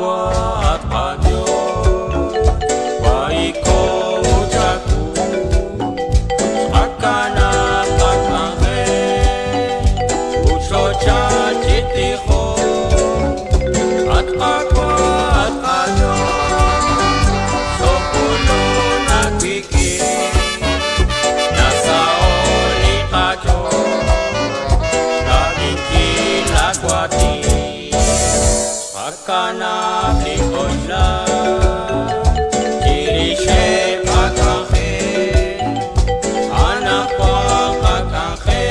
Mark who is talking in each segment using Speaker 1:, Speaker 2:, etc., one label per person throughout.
Speaker 1: kuat radio Waiko ucaku Akana kakanghe Ucoca citiho At kuat radio Sopulu nagiging Nasa oli kajo Lagwati Akana blikosla Dirishe kakanghe Anak ko kakanghe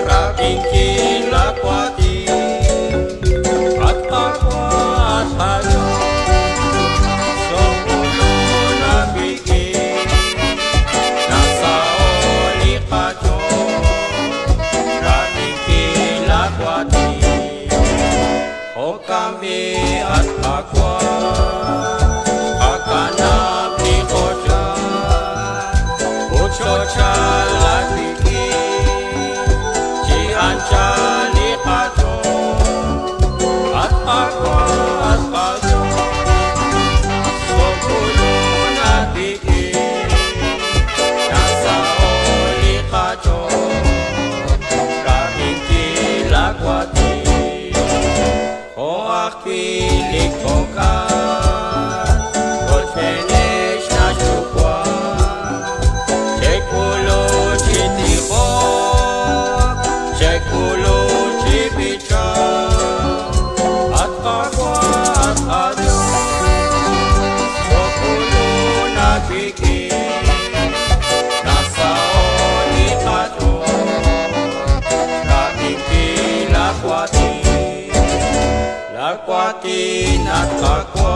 Speaker 1: Rabingki lagwati At ako at hayo Sopulu nabigin Nasa oli kajo Rabingki lagwati O kami at aqua Akana blikosla Ucoca lagiki Cianca likato At aqua at paso Sopulu nabiki Nasa oli kajo Rabingki lagwati O akili kokan Otfenesh na shukwa Chekulu chitiho Chekulu chibicha At kakwa at adyo Sopulu nagiki Nasa oli kato Rabingki lagwati Lagwati at kakwa